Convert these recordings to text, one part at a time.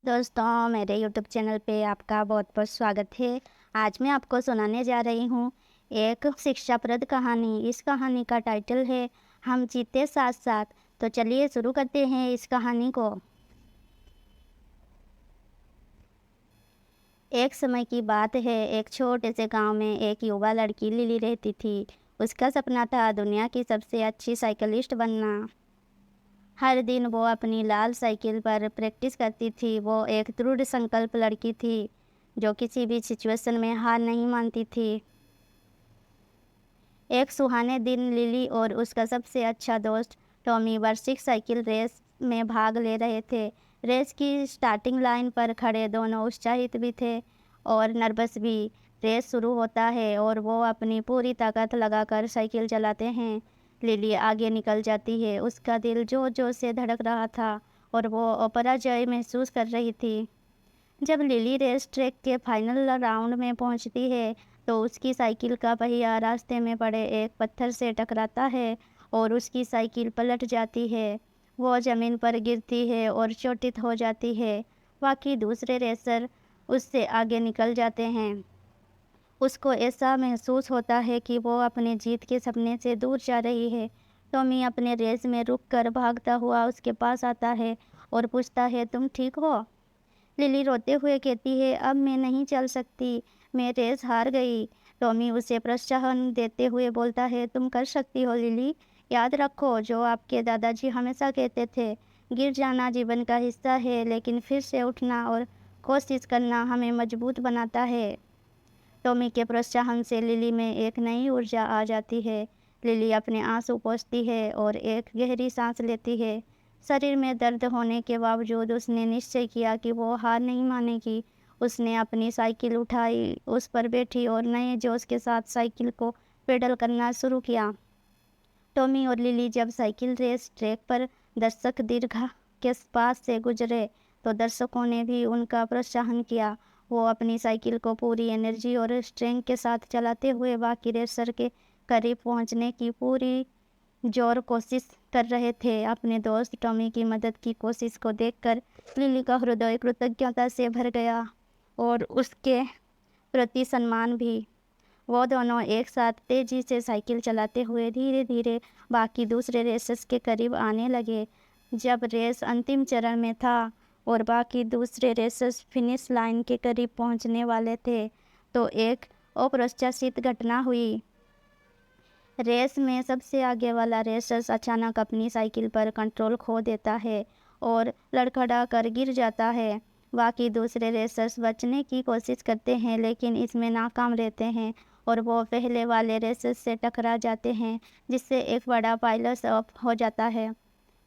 दोस्तों, मेरे YouTube channel पे आपका बहुत बहुत स्वागत है। आज मैं आपको सुनाने जा रही हूँ एक शिक्षाप्रद कहानी। इस कहानी का टाइटल है हम जीते साथ साथ। तो चलिए शुरू करते हैं इस कहानी को। एक समय की बात है, एक छोटे से गांव में एक युवा लड़की लिली रहती थी। उसका सपना था दुनिया की सबसे अच्छी साइकिलिस्ट बनना। हर दिन वो अपनी लाल साइकिल पर प्रैक्टिस करती थी। वो एक दृढ़ संकल्प लड़की थी जो किसी भी सिचुएशन में हार नहीं मानती थी। एक सुहाने दिन लिली और उसका सबसे अच्छा दोस्त टॉमी वार्षिक साइकिल रेस में भाग ले रहे थे। रेस की स्टार्टिंग लाइन पर खड़े दोनों उत्साहित भी थे और नर्वस भी। रेस शुरू होता है और वो अपनी पूरी ताकत लगाकर साइकिल चलाते हैं। लिली आगे निकल जाती है। उसका दिल जोर जोर से धड़क रहा था और वो अपराजय महसूस कर रही थी। जब लिली रेस ट्रैक के फाइनल राउंड में पहुंचती है तो उसकी साइकिल का पहिया रास्ते में पड़े एक पत्थर से टकराता है और उसकी साइकिल पलट जाती है। वो ज़मीन पर गिरती है और चोटित हो जाती है। बाकी दूसरे रेसर उससे आगे निकल जाते हैं। उसको ऐसा महसूस होता है कि वो अपने जीत के सपने से दूर जा रही है। टॉमी अपने रेस में रुककर भागता हुआ उसके पास आता है और पूछता है, तुम ठीक हो? लिली रोते हुए कहती है, अब मैं नहीं चल सकती, मैं रेस हार गई। टॉमी उसे प्रोत्साहन देते हुए बोलता है, तुम कर सकती हो लिली। याद रखो जो आपके दादाजी हमेशा कहते थे, गिर जाना जीवन का हिस्सा है लेकिन फिर से उठना और कोशिश करना हमें मजबूत बनाता है। टॉमी के प्रोत्साहन से लिली में एक नई ऊर्जा आ जाती है। लिली अपने आंसू पोंछती है और एक गहरी सांस लेती है। शरीर में दर्द होने के बावजूद उसने निश्चय किया कि वो हार नहीं मानेगी। उसने अपनी साइकिल उठाई, उस पर बैठी और नए जोश के साथ साइकिल को पेडल करना शुरू किया। टॉमी और लिली जब साइकिल रेस ट्रैक पर दर्शक दीर्घा के पास से गुजरे तो दर्शकों ने भी उनका प्रोत्साहन किया। वो अपनी साइकिल को पूरी एनर्जी और स्ट्रेंथ के साथ चलाते हुए बाकी रेसर के करीब पहुंचने की पूरी जोर कोशिश कर रहे थे। अपने दोस्त टॉमी की मदद की कोशिश को देखकर लिली का हृदय कृतज्ञता से भर गया और उसके प्रति सम्मान भी। वो दोनों एक साथ तेजी से साइकिल चलाते हुए धीरे धीरे बाकी दूसरे रेसर्स के करीब आने लगे। जब रेस अंतिम चरण में था और बाकी दूसरे रेसर्स फिनिश लाइन के करीब पहुंचने वाले थे तो एक अप्रत्याशित घटना हुई। रेस में सबसे आगे वाला रेसर अचानक अपनी साइकिल पर कंट्रोल खो देता है और लड़खड़ा कर गिर जाता है। बाकी दूसरे रेसर्स बचने की कोशिश करते हैं लेकिन इसमें नाकाम रहते हैं और वो पहले वाले रेसर्स से टकरा जाते हैं जिससे एक बड़ा पाइलस अप हो जाता है।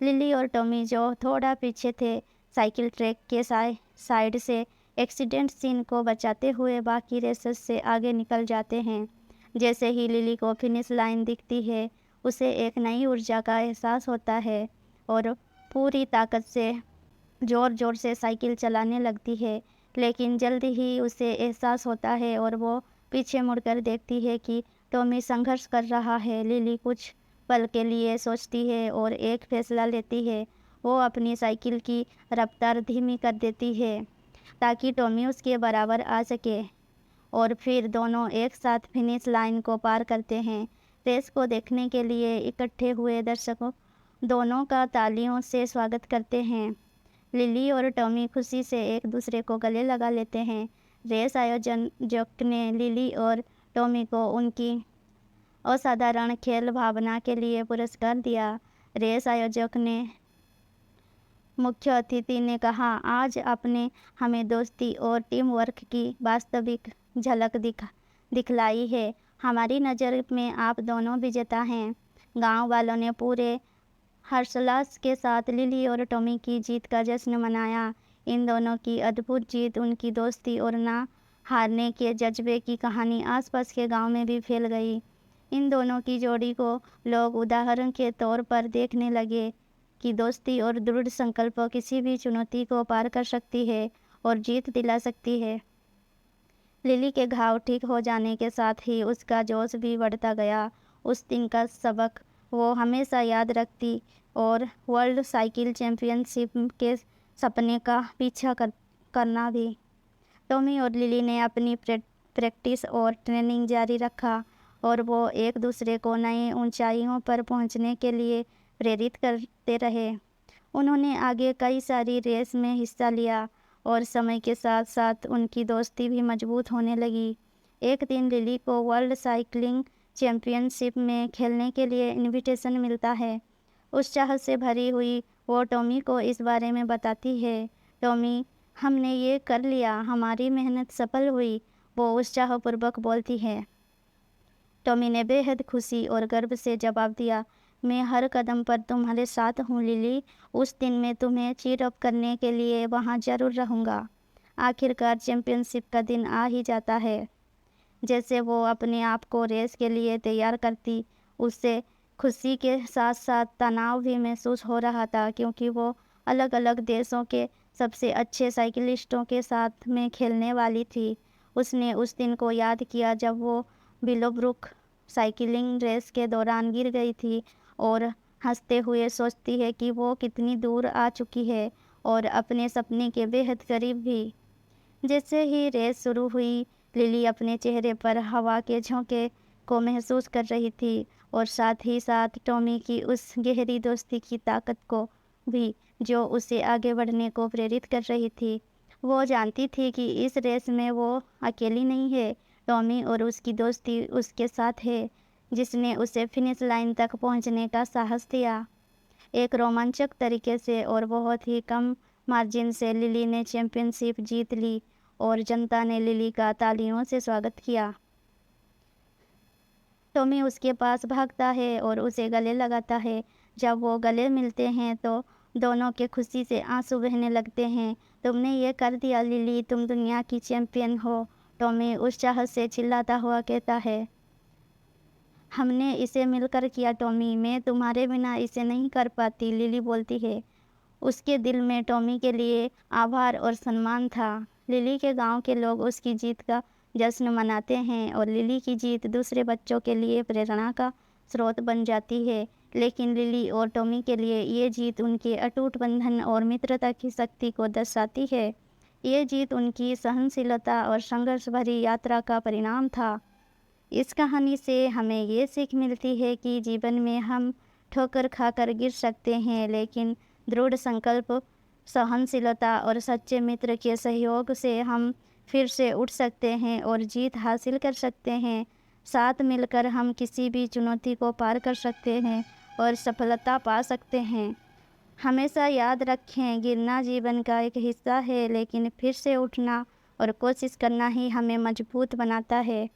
लिली और टॉमी जो थोड़ा पीछे थे साइकिल ट्रैक के साइड से एक्सीडेंट सीन को बचाते हुए बाकी रेसर्स से आगे निकल जाते हैं। जैसे ही लिली को फिनिश लाइन दिखती है उसे एक नई ऊर्जा का एहसास होता है और पूरी ताकत से ज़ोर ज़ोर से साइकिल चलाने लगती है। लेकिन जल्दी ही उसे एहसास होता है और वो पीछे मुड़कर देखती है कि टॉमी संघर्ष कर रहा है। लिली कुछ पल के लिए सोचती है और एक फैसला लेती है। वो अपनी साइकिल की रफ्तार धीमी कर देती है ताकि टॉमी उसके बराबर आ सके और फिर दोनों एक साथ फिनिश लाइन को पार करते हैं। रेस को देखने के लिए इकट्ठे हुए दर्शकों दोनों का तालियों से स्वागत करते हैं। लिली और टॉमी खुशी से एक दूसरे को गले लगा लेते हैं। रेस आयोजक ने लिली और टॉमी को उनकी असाधारण खेल भावना के लिए पुरस्कार दिया। रेस आयोजक ने मुख्य अतिथि ने कहा, आज आपने हमें दोस्ती और टीम वर्क की वास्तविक झलक दिखलाई है। हमारी नज़र में आप दोनों विजेता हैं। गांव वालों ने पूरे हर्षोल्लास के साथ लिली और टॉमी की जीत का जश्न मनाया। इन दोनों की अद्भुत जीत, उनकी दोस्ती और ना हारने के जज्बे की कहानी आसपास के गांव में भी फैल गई। इन दोनों की जोड़ी को लोग उदाहरण के तौर पर देखने लगे कि दोस्ती और दृढ़ संकल्प किसी भी चुनौती को पार कर सकती है और जीत दिला सकती है। लिली के घाव ठीक हो जाने के साथ ही उसका जोश भी बढ़ता गया। उस दिन का सबक वो हमेशा याद रखती और वर्ल्ड साइकिल चैम्पियनशिप के सपने का पीछा करना भी। टॉमी और लिली ने अपनी प्रैक्टिस और ट्रेनिंग जारी रखा और वो एक दूसरे को नई ऊंचाइयों पर पहुंचने के लिए प्रेरित करते रहे। उन्होंने आगे कई सारी रेस में हिस्सा लिया और समय के साथ साथ उनकी दोस्ती भी मजबूत होने लगी। एक दिन लिली को वर्ल्ड साइकिलिंग चैंपियनशिप में खेलने के लिए इनविटेशन मिलता है। उत्साह से भरी हुई वो टॉमी को इस बारे में बताती है। टॉमी, हमने ये कर लिया, हमारी मेहनत सफल हुई, वो उत्साहपूर्वक बोलती है। टॉमी ने बेहद खुशी और गर्व से जवाब दिया, मैं हर कदम पर तुम्हारे साथ हूँ लिली, उस दिन मैं तुम्हें चीयर अप करने के लिए वहाँ ज़रूर रहूँगा। आखिरकार चैंपियनशिप का दिन आ ही जाता है। जैसे वो अपने आप को रेस के लिए तैयार करती, उससे खुशी के साथ साथ तनाव भी महसूस हो रहा था, क्योंकि वो अलग अलग देशों के सबसे अच्छे साइकिलिस्टों के साथ में खेलने वाली थी। उसने उस दिन को याद किया जब वो बिलोब्रुक साइकिलिंग रेस के दौरान गिर गई थी और हंसते हुए सोचती है कि वो कितनी दूर आ चुकी है और अपने सपने के बेहद करीब भी। जैसे ही रेस शुरू हुई, लिली अपने चेहरे पर हवा के झोंके को महसूस कर रही थी और साथ ही साथ टॉमी की उस गहरी दोस्ती की ताकत को भी, जो उसे आगे बढ़ने को प्रेरित कर रही थी। वो जानती थी कि इस रेस में वो अकेली नहीं है, टॉमी और उसकी दोस्ती उसके साथ है, जिसने उसे फिनिश लाइन तक पहुंचने का साहस दिया। एक रोमांचक तरीके से और बहुत ही कम मार्जिन से लिली ने चैंपियनशिप जीत ली और जनता ने लिली का तालियों से स्वागत किया। टॉमी उसके पास भागता है और उसे गले लगाता है। जब वो गले मिलते हैं तो दोनों के खुशी से आंसू बहने लगते हैं। तुमने ये कर दिया लिली, तुम दुनिया की चैंपियन हो, टॉमी उत्साह से चिल्लाता हुआ कहता है। हमने इसे मिलकर किया टॉमी, मैं तुम्हारे बिना इसे नहीं कर पाती, लिली बोलती है। उसके दिल में टॉमी के लिए आभार और सम्मान था। लिली के गांव के लोग उसकी जीत का जश्न मनाते हैं और लिली की जीत दूसरे बच्चों के लिए प्रेरणा का स्रोत बन जाती है। लेकिन लिली और टॉमी के लिए ये जीत उनके अटूट बंधन और मित्रता की शक्ति को दर्शाती है। ये जीत उनकी सहनशीलता और संघर्ष भरी यात्रा का परिणाम था। इस कहानी से हमें ये सीख मिलती है कि जीवन में हम ठोकर खाकर गिर सकते हैं, लेकिन दृढ़ संकल्प, सहनशीलता और सच्चे मित्र के सहयोग से हम फिर से उठ सकते हैं और जीत हासिल कर सकते हैं। साथ मिलकर हम किसी भी चुनौती को पार कर सकते हैं और सफलता पा सकते हैं। हमेशा याद रखें, गिरना जीवन का एक हिस्सा है, लेकिन फिर से उठना और कोशिश करना ही हमें मजबूत बनाता है।